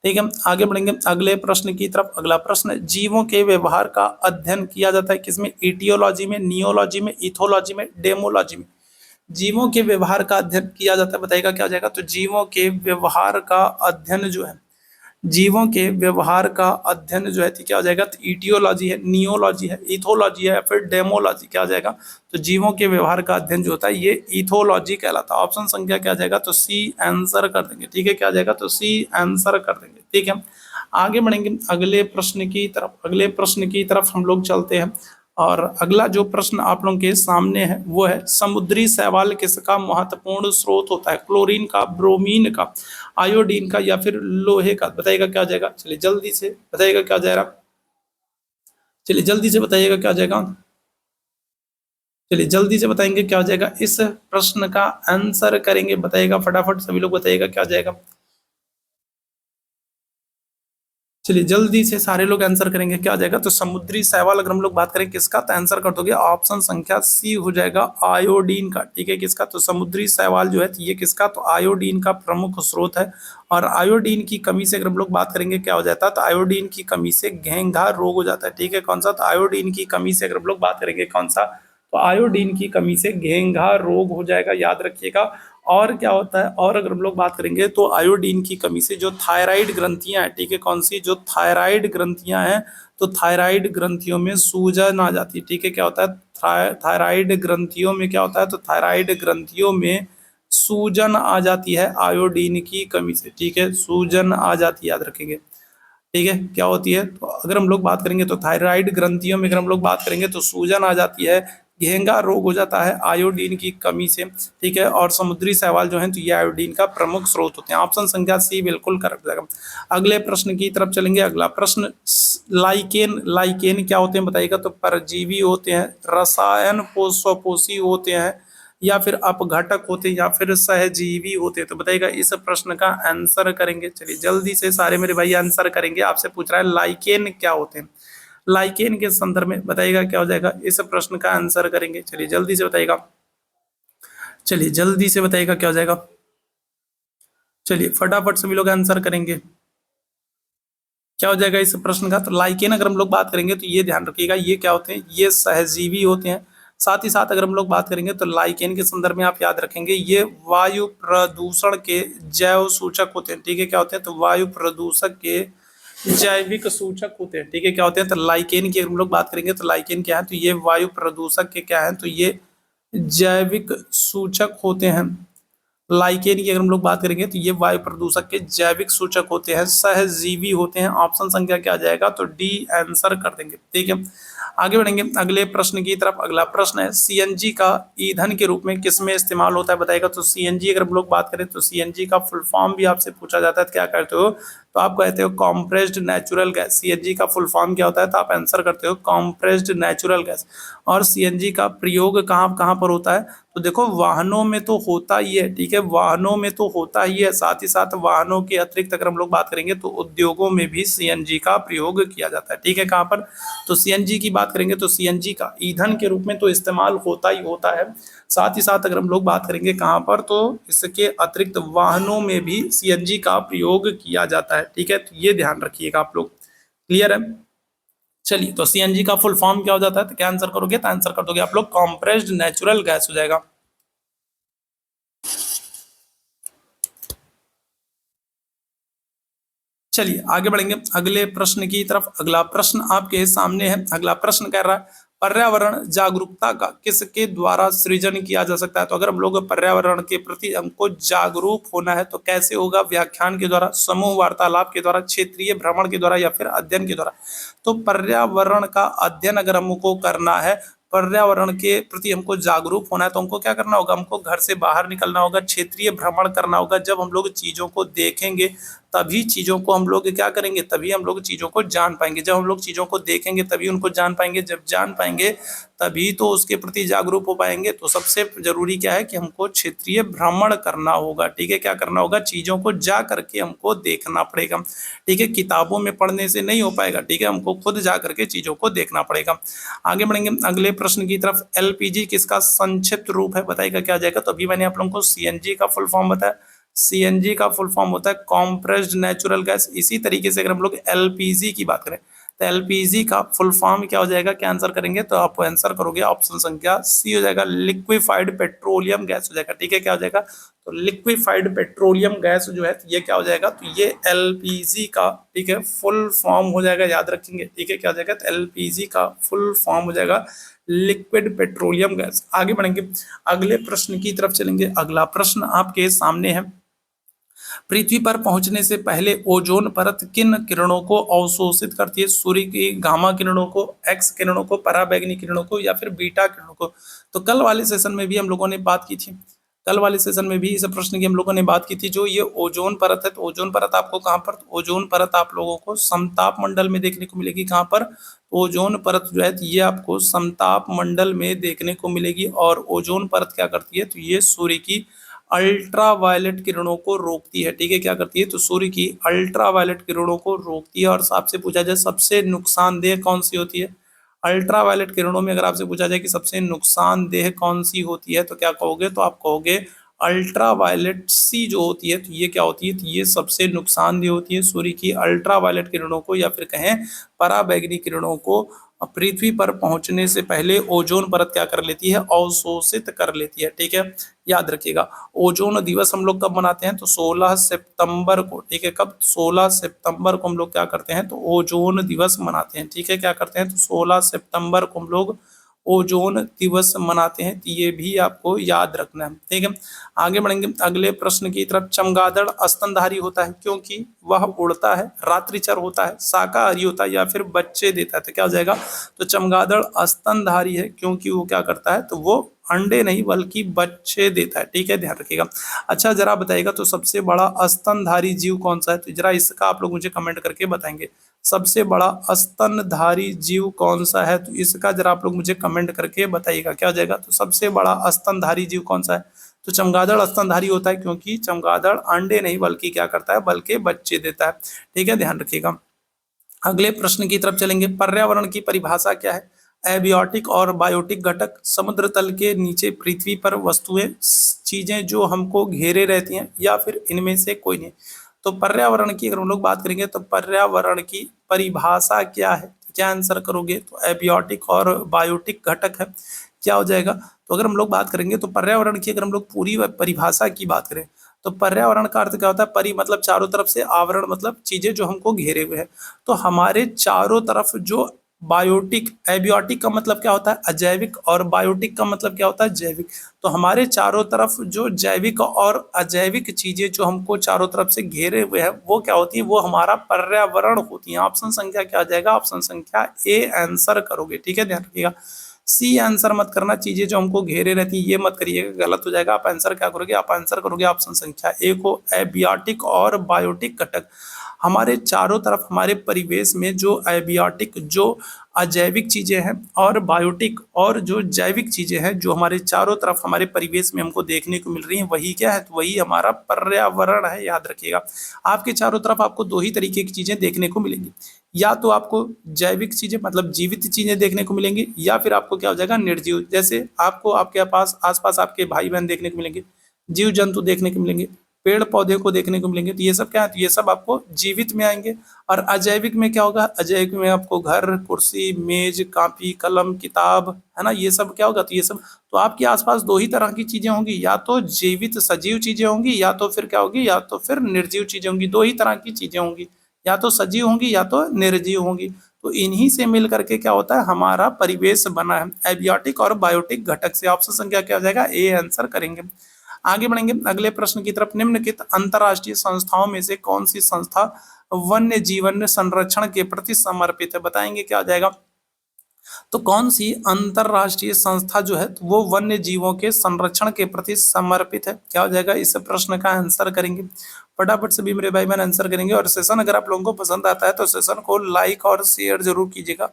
ठीक है, आगे बढ़ेंगे अगले प्रश्न की तरफ। अगला प्रश्न, जीवों के व्यवहार का अध्ययन किया जाता है किसमें? इटियोलॉजी में, नियोलॉजी में, इथोलॉजी में, डेमोलॉजी में। जीवों के व्यवहार का अध्ययन किया जाता है। बताइएगा क्या हो जाएगा? तो जीवों के व्यवहार का अध्ययन जो है, जीवों के व्यवहार का अध्ययन जो है तो क्या हो जाएगा? तो इटियोलॉजी है, नियोलॉजी है, इथोलॉजी है या फिर डेमोलॉजी। क्या हो जाएगा? तो जीवों के व्यवहार का अध्ययन जो होता है ये इथोलॉजी कहलाता है। ऑप्शन संख्या क्या आ जाएगा? तो सी आंसर कर देंगे। ठीक है, क्या आ जाएगा? तो सी आंसर कर देंगे। ठीक है, आगे बढ़ेंगे अगले प्रश्न की तरफ। अगले प्रश्न की तरफ हम लोग चलते हैं, और अगला जो प्रश्न आप लोगों के सामने है वो है, समुद्री शैवाल किसका महत्वपूर्ण स्रोत होता है? क्लोरीन का, ब्रोमीन का, आयोडीन का या फिर लोहे का? बताइएगा क्या आ जाएगा? चलिए जल्दी से बताइएगा क्या आ जाएगा? चलिए जल्दी से बताइएगा क्या आ जाएगा? चलिए जल्दी से बताएंगे क्या आ जाएगा? इस प्रश्न का आंसर करेंगे, बताइएगा फटाफट सभी लोग, बताइएगा क्या आ जाएगा? चलिए जल्दी से सारे लोग आंसर करेंगे, क्या आ जाएगा? तो समुद्री शैवाल अगर हम लोग बात करें किसका, तो आंसर कर दोगे ऑप्शन संख्या सी हो जाएगा, आयोडीन का। ठीक है, किसका? तो समुद्री शैवाल जो है ये किसका? तो आयोडीन का प्रमुख स्रोत है। और आयोडीन की कमी से अगर हम लोग बात करेंगे क्या हो जाता है? तो आयोडीन की कमी से घेंघा रोग हो जाता है। ठीक है, कौन सा? तो आयोडीन की कमी से अगर हम लोग बात करेंगे कौन सा? तो आयोडीन की कमी से घेंघा रोग हो जाएगा, याद रखिएगा। और क्या होता है? और अगर हम लोग बात करेंगे तो आयोडीन की कमी से जो थायराइड ग्रंथियां हैं, ठीक है, कौन सी? जो थायराइड ग्रंथियां हैं, तो थायराइड ग्रंथियों में सूजन आ जाती है। ठीक है, क्या होता है? थायराइड ग्रंथियों में क्या होता है? तो थायराइड ग्रंथियों में सूजन आ जाती है आयोडीन की कमी से। ठीक है, सूजन आ जाती है, याद रखेंगे। ठीक है, क्या होती है? तो अगर हम लोग बात करेंगे तो थायराइड ग्रंथियों में अगर हम लोग बात करेंगे तो सूजन आ जाती है, घेंघा रोग हो जाता है आयोडीन की कमी से। ठीक है, और समुद्री शैवाल जो है तो ये आयोडीन का प्रमुख स्रोत होते हैं। ऑप्शन संख्या सी बिल्कुल करेक्ट जाएगा। अगले प्रश्न की तरफ चलेंगे। अगला प्रश्न, लाइकेन, लाइकेन क्या होते हैं बताइएगा? तो परजीवी होते हैं, रसायन पोषी होते हैं, या फिर अपघटक होते हैं, या फिर सहजीवी होते हैं? तो बताइएगा इस प्रश्न का आंसर करेंगे। चलिए जल्दी से सारे मेरे भाई आंसर करेंगे। आपसे पूछ रहा है लाइकेन क्या होते हैं, लाइकेन के संदर्भ में बताइएगा क्या हो जाएगा? इस प्रश्न का आंसर करेंगे। चलिए जल्दी से बताइएगा, चलिए जल्दी से बताइएगा क्या हो जाएगा? चलिए फटाफट सभी लोग आंसर करेंगे, क्या हो जाएगा इस प्रश्न का? तो लाइकेन अगर हम लोग बात करेंगे तो ये ध्यान रखिएगा, ये क्या होते हैं? ये सहजीवी होते हैं। साथ ही साथ अगर हम लोग बात करेंगे तो लाइकेन के संदर्भ में आप याद रखेंगे ये वायु प्रदूषण के जैव सूचक होते हैं। ठीक है, क्या होते हैं? तो वायु प्रदूषक के जैविक सूचक होते हैं। ठीक है, क्या होते हैं? तो लाइकेन की अगर हम लोग बात करेंगे तो लाइकेन क्या है? तो ये वायु प्रदूषक के क्या है? तो ये जैविक सूचक होते हैं। लाइकेन की अगर हम लोग बात करेंगे तो ये वायु प्रदूषक के जैविक सूचक होते हैं, सहजीवी होते हैं। ऑप्शन संख्या क्या आ जाएगा? तो डी आंसर कर देंगे। ठीक है, आगे बढ़ेंगे अगले प्रश्न की तरफ। अगला प्रश्न है, सीएनजी का ईंधन के रूप में किसमें इस्तेमाल होता है? बताएगा। तो सीएनजी अगर हम लोग बात करें तो सीएनजी का फुल फॉर्म भी आपसे पूछा जाता है, तो क्या करते हो? तो आप कहते हो कॉम्प्रेस्ड नेचुरल गैस। सीएनजी का फुल फॉर्म क्या होता है? तो आप आंसर करते हो कॉम्प्रेस्ड नेचुरल गैस। और सीएनजी का प्रयोग कहाँ कहाँ पर होता है? तो देखो वाहनों में तो होता ही है, ठीक है, वाहनों में तो होता ही है, साथ ही साथ वाहनों के अतिरिक्त अगर हम लोग बात करेंगे तो उद्योगों में भी सीएनजी का प्रयोग किया जाता है, ठीक है। कहाँ पर? तो सीएनजी की बात करेंगे तो सीएनजी का ईंधन के रूप में तो इस्तेमाल होता ही होता है, साथ ही साथ अगर हम लोग बात करेंगे कहाँ पर, तो इसके अतिरिक्त वाहनों में भी सीएनजी का प्रयोग किया जाता है, ठीक है। तो ये ध्यान रखिएगा आप लोग, क्लियर है। चलिए, तो सीएनजी का फुल फॉर्म क्या हो जाता है, तो क्या आंसर करोगे, तो आंसर कर दोगे आप लोग कॉम्प्रेस्ड नेचुरल गैस हो जाएगा। चलिए आगे बढ़ेंगे अगले प्रश्न की तरफ। अगला प्रश्न आपके सामने है। अगला प्रश्न कह रहा है पर्यावरण जागरूकता का किसके द्वारा सृजन किया जा सकता है। तो अगर हम लोग पर्यावरण के प्रति हमको जागरूक होना है तो कैसे होगा, व्याख्यान के द्वारा, समूह वार्तालाप के द्वारा, क्षेत्रीय भ्रमण के द्वारा या फिर अध्ययन के द्वारा। तो पर्यावरण का अध्ययन अगर हमको करना है, पर्यावरण के प्रति हमको जागरूक होना है, तो हमको क्या करना होगा, हमको घर से बाहर निकलना होगा, क्षेत्रीय भ्रमण करना होगा। जब हम लोग चीजों को देखेंगे तभी चीजों को हम लोग क्या करेंगे, तभी हम लोग चीजों को जान पाएंगे। जब हम लोग चीजों को देखेंगे तभी उनको जान पाएंगे, जब जान पाएंगे तभी तो उसके प्रति जागरूक हो पाएंगे। तो सबसे जरूरी क्या है कि हमको क्षेत्रीय भ्रमण करना होगा, ठीक है। क्या करना होगा, चीजों को जा करके हमको देखना पड़ेगा, ठीक है। किताबों में पढ़ने से नहीं हो पाएगा, ठीक है, हमको खुद जा करके चीजों को देखना पड़ेगा। आगे बढ़ेंगे अगले प्रश्न की तरफ। एलपीजी किसका संक्षिप्त रूप है, बताइएगा क्या जाएगा। तो अभी मैंने आप लोगों को सीएनजी का फुल फॉर्म बताया, सीएनजी का फुल फॉर्म होता है कॉम्प्रेस्ड नेचुरल गैस। इसी तरीके से अगर हम लोग एलपीजी की बात करें तो एलपीजी का फुल फॉर्म क्या हो जाएगा, क्या आंसर करेंगे, तो आप आंसर करोगे ऑप्शन संख्या सी हो जाएगा, लिक्विफाइड पेट्रोलियम गैस हो जाएगा, ठीक है। क्या हो जाएगा, तो लिक्विफाइड पेट्रोलियम गैस जो है ये क्या हो जाएगा, तो ये एलपीजी का, ठीक है, फुल फॉर्म हो जाएगा, याद रखेंगे, ठीक है। क्या हो जाएगा, तो एलपीजी का फुल फॉर्म हो जाएगा लिक्विड पेट्रोलियम गैस। आगे बढ़ेंगे अगले प्रश्न की तरफ चलेंगे। अगला प्रश्न आपके सामने है, पृथ्वी पर पहुंचने से पहले ओजोन परत किन किरणों को अवशोषित करती है, सूर्य की गामा किरणों को, एक्स किरणों को, पराबैंगनी किरणों को या फिर बीटा किरणों को। तो कल वाले सेशन में भी हम लोगों ने बात की थी, कल वाले सेशन में भी इस प्रश्न की हम लोगों ने बात की थी। जो ये ओजोन परत है, तो ओजोन परत आपको कहाँ पर, ओजोन परत आप लोगों को समताप मंडल में देखने को मिलेगी। कहाँ पर, ओजोन परत जो है ये आपको समताप मंडल में देखने को मिलेगी। और ओजोन परत क्या करती है, तो ये सूर्य की अल्ट्रावायलेट किरणों को रोकती है, ठीक है। क्या करती है, तो सूर्य की अल्ट्रावायलेट किरणों को रोकती है। और आपसे पूछा जाए सबसे नुकसानदेह कौन सी होती है, अल्ट्रावायलेट किरणों में अगर आपसे पूछा जाए कि सबसे नुकसानदेह कौन सी होती है, तो क्या कहोगे, तो आप कहोगे अल्ट्रावायलेट सी जो होती है, तो ये क्या होती है, तो ये सबसे नुकसानदेह होती है। सूर्य की अल्ट्रावायलेट किरणों को या फिर कहें पराबैंगनी किरणों को पृथ्वी पर पहुंचने से पहले ओजोन परत क्या कर लेती है, अवशोषित कर लेती है, ठीक है। याद रखिएगा ओजोन दिवस हम लोग कब मनाते हैं, तो 16 सितंबर को, ठीक है। कब, 16 सितंबर को हम लोग क्या करते हैं, तो ओजोन दिवस मनाते हैं, ठीक है। क्या करते हैं, तो 16 सितंबर को हम लोग ओजोन दिवस मनाते हैं। तो ये भी आपको याद रखना है, ठीक है। आगे बढ़ेंगे अगले प्रश्न की तरफ। चमगादड़ स्तनधारी होता है क्योंकि वह उड़ता है, रात्रिचर होता है, शाकाहारी होता है या फिर बच्चे देता है। तो क्या हो जाएगा, तो चमगादड़ स्तनधारी है क्योंकि वो क्या करता है, तो वो अंडे नहीं बल्कि बच्चे देता है, ठीक है, ध्यान रखिएगा। अच्छा जरा बताइएगा तो सबसे बड़ा स्तनधारी जीव कौन सा है, तो जरा इसका आप लोग मुझे कमेंट करके बताएंगे, सबसे बड़ा स्तनधारी जीव कौन सा है, तो इसका जरा आप लोग मुझे कमेंट करके बताइएगा। क्या हो जाएगा, तो सबसे बड़ा स्तनधारी जीव कौन सा है, तो चमगादड़ स्तनधारी होता है क्योंकि चमगादड़ अंडे नहीं बल्कि क्या करता है, बल्कि बच्चे देता है, ठीक है, ध्यान रखिएगा। अगले प्रश्न की तरफ चलेंगे। पर्यावरण की परिभाषा क्या है, एबियोटिक और बायोटिक घटक, समुद्र तल के नीचे पृथ्वी पर वस्तुएं, चीजें जो हमको घेरे रहती हैं या फिर इनमें से कोई नहीं। तो पर्यावरण की अगर हम लोग बात करेंगे तो पर्यावरण की परिभाषा क्या है, क्या आंसर करोगे, तो एबियोटिक और बायोटिक घटक है। क्या हो जाएगा, तो अगर हम लोग बात करेंगे तो पर्यावरण की अगर हम लोग पूरी परिभाषा की बात करें तो पर्यावरण का अर्थ क्या होता है, परि मतलब चारों तरफ से, आवरण मतलब चीजें जो हमको घेरे हुए हैं। तो हमारे चारों तरफ जो बायोटिक, एबियोटिक का मतलब क्या होता है, अजैविक, और बायोटिक का मतलब क्या होता है, जैविक। तो हमारे चारों तरफ जो जैविक और अजैविक चीजें जो हमको चारों तरफ से घेरे हुए हैं वो क्या होती है, वो हमारा पर्यावरण होती है। ऑप्शन संख्या क्या आ जाएगा, ऑप्शन संख्या ए आंसर करोगे, ठीक है, ध्यान रखिएगा। सी आंसर मत करना, चीजें जो हमको घेरे रहती है ये मत करिएगा, गलत हो जाएगा। आप आंसर क्या करोगे, आप आंसर करोगे ऑप्शन संख्या ए को, एबियोटिक और बायोटिक घटक। हमारे चारों तरफ हमारे परिवेश में जो एबियोटिक जो अजैविक चीजें हैं और बायोटिक और जो जैविक चीजें हैं जो हमारे चारों तरफ हमारे परिवेश में हमको देखने को मिल रही हैं, वही क्या है, तो वही हमारा पर्यावरण है। याद रखिएगा, आपके चारों तरफ आपको दो ही तरीके की चीजें देखने को मिलेंगी, या तो आपको जैविक चीजें मतलब जीवित चीजें देखने को मिलेंगी, या फिर आपको क्या हो जाएगा, निर्जीव। जैसे आपको आपके पास आसपास आपके भाई बहन देखने को मिलेंगे, जीव जंतु देखने को मिलेंगे, पेड़ पौधे को देखने को मिलेंगे, तो ये सब क्या है, तो ये सब आपको जीवित में आएंगे। और अजैविक में क्या होगा, अजैविक में आपको घर, कुर्सी, मेज, कॉपी, कलम, किताब, है ना, ये सब क्या होगा, तो ये सब, तो आपके आसपास दो ही तरह की चीजें होंगी, या तो जीवित सजीव चीजें होंगी, या तो फिर क्या होगी, या तो फिर निर्जीव चीजें होंगी। दो ही तरह की चीजें होंगी, या तो सजीव होंगी या तो निर्जीव होंगी। तो इन्हीं से मिल करके क्या होता है, हमारा परिवेश बना है एबियोटिक और बायोटिक घटक से। ऑप्शन संख्या क्या हो जाएगा, ए आंसर करेंगे। आगे बढ़ेंगे अगले प्रश्न की तरफ। निम्नलिखित अंतरराष्ट्रीय संस्थाओं में से कौन सी संस्था वन्य जीवन संरक्षण के प्रति समर्पित है, बताएंगे क्या हो जाएगा। तो कौन सी अंतरराष्ट्रीय संस्था जो है तो वो वन्य जीवों के संरक्षण के प्रति समर्पित है, क्या हो जाएगा, इस प्रश्न का आंसर करेंगे। फटाफट से भी मेरे भाई बहन आंसर करेंगे। और सेशन अगर आप लोगों को पसंद आता है तो सेशन को लाइक और शेयर जरूर कीजिएगा,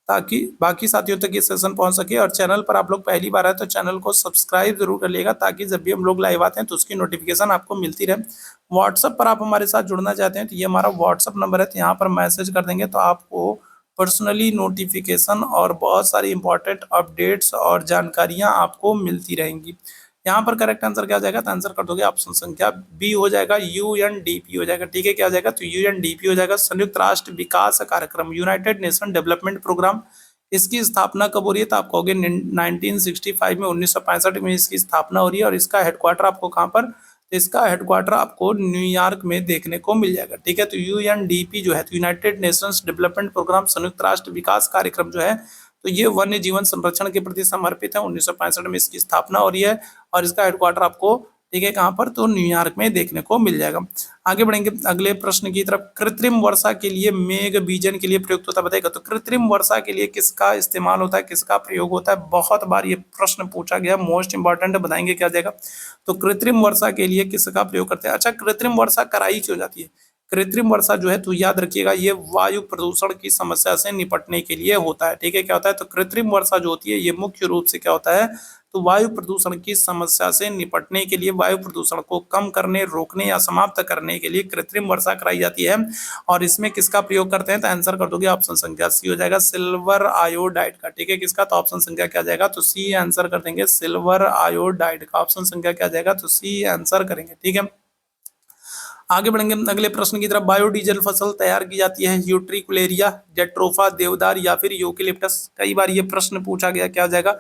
ताकि बाकी साथियों तक ये सेशन पहुंच सके। और चैनल पर आप लोग पहली बार आए तो चैनल को सब्सक्राइब जरूर कर लिएगा, ताकि जब भी हम लोग लाइव आते हैं तो उसकी नोटिफिकेशन आपको मिलती रहे। व्हाट्सअप पर आप हमारे साथ जुड़ना चाहते हैं तो ये हमारा व्हाट्सअप नंबर है, तो यहाँ पर मैसेज कर देंगे तो आपको पर्सनली नोटिफिकेशन और बहुत सारी इंपॉर्टेंट अपडेट्स और जानकारियां आपको मिलती रहेंगी। यहाँ पर करेक्ट आंसर क्या हो जाएगा, तो आंसर कर दोगे ऑप्शन संख्या बी हो जाएगा, यूएनडीपी हो जाएगा। ठीक है, क्या हो जाएगा, तो यूएनडीपी हो जाएगा, संयुक्त राष्ट्र विकास कार्यक्रम, यूनाइटेड नेशन डेवलपमेंट प्रोग्राम। इसकी स्थापना कब हो रही है, तो आप कहोगे 1965 में, 1965 में इसकी स्थापना हो रही है। और इसका हेडक्वार्टर आपको कहाँ पर, तो इसका हेडक्वार्टर आपको न्यूयॉर्क में देखने को मिल जाएगा। ठीक है, तो यूएनडीपी जो है, तो यूनाइटेड नेशंस डेवलपमेंट प्रोग्राम, संयुक्त राष्ट्र विकास कार्यक्रम जो है, तो ये वन्य जीवन संरक्षण के प्रति समर्पित है। 1965 में इसकी स्थापना हो रही है और इसका हेडक्वार्टर आपको, ठीक है, कहाँ पर, तो न्यूयॉर्क में देखने को मिल जाएगा। आगे बढ़ेंगे अगले प्रश्न की तरफ। कृत्रिम वर्षा के लिए मेघ बीजन के लिए प्रयुक्त होता है, बताएगा। तो कृत्रिम वर्षा के लिए किसका इस्तेमाल होता है, किसका प्रयोग होता है, बहुत बार ये प्रश्न पूछा गया, मोस्ट इंपॉर्टेंट, बताएंगे क्या जाएगा। तो कृत्रिम वर्षा के लिए किसका प्रयोग करते हैं। अच्छा, कृत्रिम वर्षा कराई क्यों जाती है। कृत्रिम वर्षा जो है, तो याद रखिएगा, ये वायु प्रदूषण की समस्या से निपटने के लिए होता है। ठीक है, क्या होता है, तो कृत्रिम वर्षा जो होती है ये मुख्य रूप से क्या होता है, तो वायु प्रदूषण की समस्या से निपटने के लिए, वायु प्रदूषण को कम करने, रोकने या समाप्त करने के लिए कृत्रिम वर्षा कराई जाती है। और इसमें किसका प्रयोग करते हैं, तो आंसर कर दोगे ऑप्शन संख्या सी हो जाएगा, सिल्वर आयोडाइड का। ठीक है, किसका, तो ऑप्शन संख्या क्या जाएगा, तो सी आंसर कर देंगे, सिल्वर आयोडाइड का। ऑप्शन संख्या क्या जाएगा, तो सी आंसर करेंगे। ठीक है, आगे बढ़ेंगे अगले प्रश्न की तरफ। बायोडीजल फसल तैयार की जाती है यूट्रिकुलेरिया, जेट्रोफा, देवदार या फिर यूकेलिप्टस। कई बार ये प्रश्न पूछा गया, क्या हो जाएगा,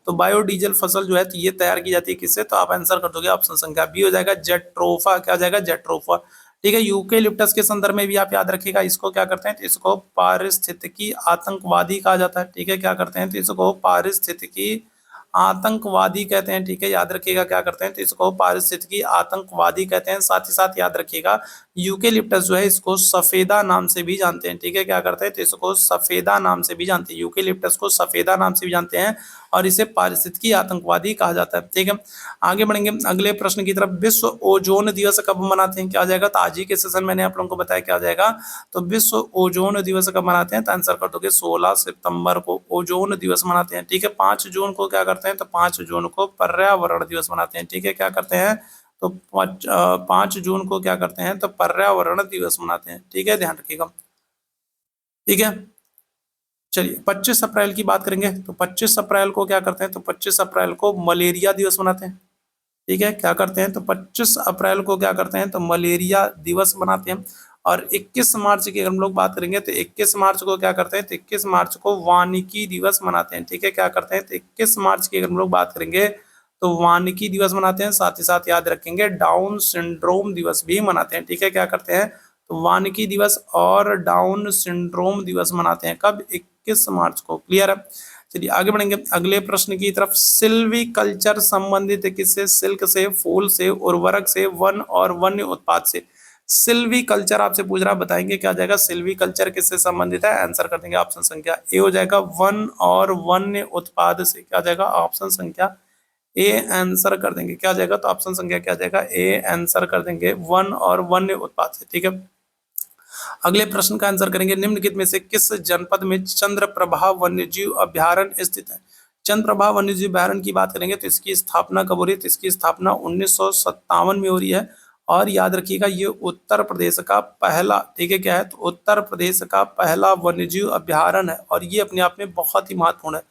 तो बायोडीजल फसल जो है तो ये तैयार की जाती है किससे, तो आप आंसर कर दोगे ऑप्शन संख्या बी हो जाएगा, जेट्रोफा। क्या हो जाएगा, जेट्रोफा। ठीक है, यूकेलिप्टस के संदर्भ में भी आप याद रखिएगा, इसको क्या करते हैं, तो इसको पारिस्थितिकी आतंकवादी कहा जाता है। ठीक है, क्या करते हैं, तो इसको पारिस्थितिकी आतंकवादी कहते हैं। ठीक है, याद रखिएगा, क्या करते हैं, तो इसको पारिस्थितिकी आतंकवादी कहते हैं। साथ ही साथ याद रखिएगा, यूकेलिप्टस जो है इसको सफेदा नाम से भी जानते हैं। ठीक है, क्या करते हैं, तो इसको सफेदा नाम से भी जानते हैं, यूकेलिप्टस को सफेदा नाम से भी जानते हैं और इसे पारिस्थितिकी आतंकवादी कहा जाता है। ठीक है, आगे बढ़ेंगे अगले प्रश्न की तरफ। विश्व ओजोन दिवस कब मनाते हैं, क्या आ जाएगा, तो आज ही के सेशन मैंने आप लोगों को बताया क्या आ जाएगा, तो विश्व ओजोन दिवस कब मनाते हैं, तो आंसर कर दोगे 16 सितंबर को ओजोन दिवस मनाते हैं। ठीक है, 5 जून को क्या करते हैं, तो 5 जून को पर्यावरण दिवस मनाते हैं। ठीक है, क्या करते हैं, तो 5 जून को क्या करते हैं, तो पर्यावरण दिवस मनाते हैं। ठीक है, ध्यान रखिएगा। ठीक है, चलिए 25 अप्रैल की बात करेंगे। तो 25 अप्रैल को क्या करते हैं, तो 25 अप्रैल को मलेरिया दिवस मनाते हैं। ठीक है, क्या करते हैं, तो 25 अप्रैल को क्या करते हैं, तो मलेरिया दिवस मनाते हैं। और 21 मार्च की अगर हम लोग बात करेंगे तो 21 मार्च को क्या करते हैं, तो 21 मार्च को वानिकी दिवस मनाते हैं। ठीक है, क्या करते हैं, तो 21 मार्च की अगर हम लोग बात करेंगे तो वानिकी दिवस मनाते हैं। साथ ही साथ याद रखेंगे डाउन सिंड्रोम दिवस भी मनाते हैं। ठीक है, क्या करते हैं, तो वानिकी दिवस और डाउन सिंड्रोम दिवस मनाते हैं। कब, 21 मार्च को। क्लियर है, चलिए आगे बढ़ेंगे अगले प्रश्न की तरफ। सिल्वी कल्चर संबंधित है किससे, सिल्क से, फूल से, उर्वरक से, वन और वन्य उत्पाद से। सिल्वी कल्चर आपसे पूछ रहा है, बताएंगे क्या जाएगा, सिल्वी कल्चर किससे संबंधित है, आंसर कर देंगे ऑप्शन संख्या ए हो जाएगा, वन और वन्य उत्पाद से। क्या जाएगा, ऑप्शन संख्या ए आंसर कर देंगे। क्या जाएगा, तो ऑप्शन संख्या क्या जाएगा, ए आंसर कर देंगे, वन और वन्य उत्पाद से। ठीक है, अगले प्रश्न का आंसर करेंगे, निम्नलिखित में से किस जनपद में चंद्रप्रभा वन्यजीव अभ्यारण्य स्थित है। चंद्रप्रभा वन्यजीव अभ्यारण्य की बात करेंगे तो इसकी स्थापना कब हो रही है, तो इसकी स्थापना 1957 में हो रही है। और याद रखिएगा ये उत्तर प्रदेश का पहला, ठीक है, क्या है, तो उत्तर प्रदेश का पहला वन्यजीव अभ्यारण्य है और ये अपने आप में बहुत ही महत्वपूर्ण है।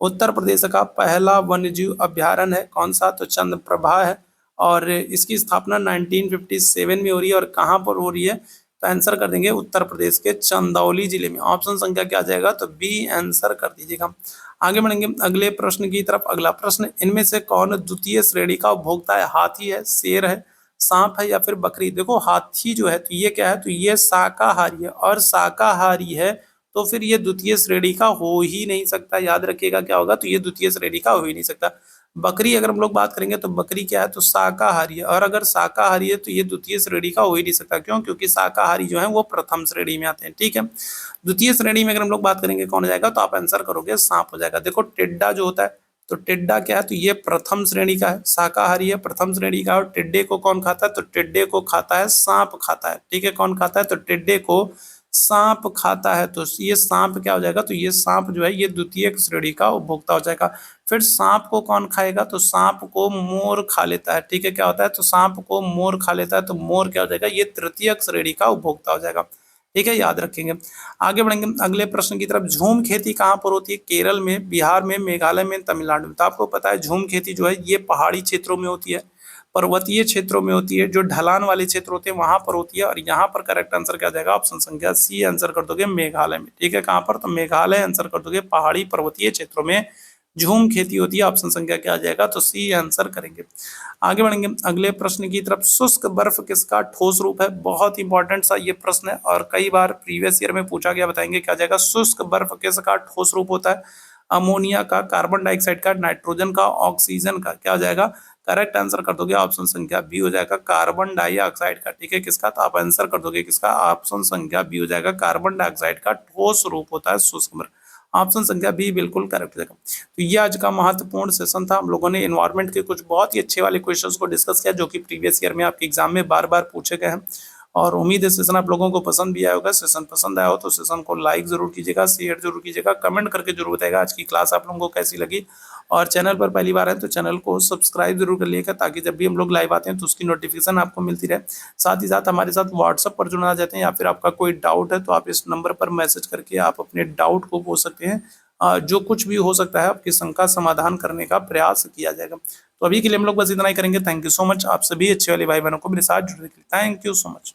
उत्तर प्रदेश का पहला वन्यजीव अभ्यारण्य है, कौन सा, तो चंद्रप्रभा है। और इसकी स्थापना 1957 में हो रही है और कहाँ पर हो रही है, तो आंसर कर देंगे उत्तर प्रदेश के चंदौली जिले में। ऑप्शन संख्या क्या आ जाएगा, तो बी आंसर कर दीजिएगा। आगे बढ़ेंगे अगले प्रश्न की तरफ। अगला प्रश्न, इनमें से कौन द्वितीय श्रेणी का उपभोक्ता है। हाथी है, शेर है, सांप है या फिर बकरी। देखो हाथी जो है तो ये क्या है, तो ये शाकाहारी है और शाकाहारी है तो फिर ये द्वितीय श्रेणी का हो ही नहीं सकता। याद रखिएगा क्या होगा, तो ये द्वितीय श्रेणी का हो ही नहीं सकता। बकरी अगर हम लोग बात करेंगे तो बकरी क्या है, तो शाकाहारी है और अगर शाकाहारी है तो ये द्वितीय श्रेणी का हो ही नहीं सकता। क्यों, क्योंकि शाकाहारी जो है वो प्रथम श्रेणी में आते हैं। ठीक है, द्वितीय श्रेणी में अगर हम लोग बात करेंगे कौन हो जाएगा, तो आप आंसर करोगे सांप हो जाएगा। देखो टिड्डा जो होता है, तो टिड्डा क्या है, तो ये प्रथम श्रेणी का है, शाकाहारी है, प्रथम श्रेणी का। और टिड्डे को कौन खाता है, तो टिड्डे को खाता है सांप खाता है। ठीक है, कौन खाता है, तो टिड्डे को सांप खाता है। तो ये सांप क्या हो जाएगा, तो ये सांप जो है ये द्वितीय श्रेणी का उपभोक्ता हो जाएगा। फिर सांप को कौन खाएगा, तो सांप को मोर खा लेता है। ठीक है, क्या होता है, तो सांप को मोर खा लेता है, तो मोर क्या हो जाएगा, ये तृतीय श्रेणी का उपभोक्ता हो जाएगा। ठीक है, याद रखेंगे। आगे बढ़ेंगे अगले प्रश्न की तरफ। झूम खेती कहाँ पर होती है, केरल में, बिहार में, मेघालय में, तमिलनाडु में। तो आपको पता है झूम खेती जो है ये पहाड़ी क्षेत्रों में होती है, पर्वतीय क्षेत्रों में होती है, जो ढलान वाले क्षेत्र होते हैं वहां पर होती है। और यहाँ पर करेक्ट आंसर क्या जाएगा, ऑप्शन संख्या सी आंसर कर दोगे, मेघालय में। ठीक है, कहाँ पर, तो मेघालय आंसर कर दोगे, पहाड़ी पर्वतीय क्षेत्रों में झूम खेती होती है। ऑप्शन संख्या क्या आ जाएगा, तो सी आंसर करेंगे। आगे बढ़ेंगे अगले प्रश्न की तरफ। शुष्क बर्फ किसका ठोस रूप है। बहुत इंपॉर्टेंट सा ये प्रश्न है और कई बार प्रीवियस ईयर में पूछा गया। बताएंगे क्या जाएगा, शुष्क बर्फ किसका ठोस रूप होता है। अमोनिया का, कार्बन डाइऑक्साइड का, नाइट्रोजन का, ऑक्सीजन का। क्या हो जाएगा, करेक्ट आंसर कर दोगे, ऑप्शन संख्या बी हो जाएगा, कार्बन डाइऑक्साइड का। ठीक है, किसका, तो आप आंसर कर दोगे किसका, ऑप्शन संख्या बी हो जाएगा, कार्बन डाइऑक्साइड का ठोस रूप होता है शुष्क बर्फ। ऑप्शन संख्या बी बिल्कुल करेक्ट हो जाएगा। तो ये आज का महत्वपूर्ण सेशन था। हम लोगों ने एनवायरनमेंट के कुछ बहुत ही अच्छे वाले क्वेश्चंस को डिस्कस किया जो कि प्रीवियस ईयर में आपके एग्जाम में बार बार पूछे गए हैं। और उम्मीद है सेशन आप लोगों को पसंद भी आया होगा। सेशन पसंद आया हो तो सेशन को लाइक जरूर कीजिएगा, शेयर जरूर कीजिएगा, कमेंट करके जरूर बताइएगा आज की क्लास आप लोगों को कैसी लगी। और चैनल पर पहली बार है तो चैनल को सब्सक्राइब जरूर कर लीजिएगा ताकि जब भी हम लोग लाइव आते हैं तो उसकी नोटिफिकेशन आपको मिलती रहे। साथ ही साथ हमारे साथ व्हाट्सएप पर जुड़ना चाहते हैं या फिर आपका कोई डाउट है तो आप इस नंबर पर मैसेज करके आप अपने डाउट को पूछ सकते हैं। जो कुछ भी हो सकता है आपकी शंका समाधान करने का प्रयास किया जाएगा। तो अभी के लिए हम लोग बस इतना ही करेंगे। थैंक यू सो मच, आप सभी अच्छे वाले भाई बहनों को मेरे साथ जुड़ने के लिए थैंक यू सो मच।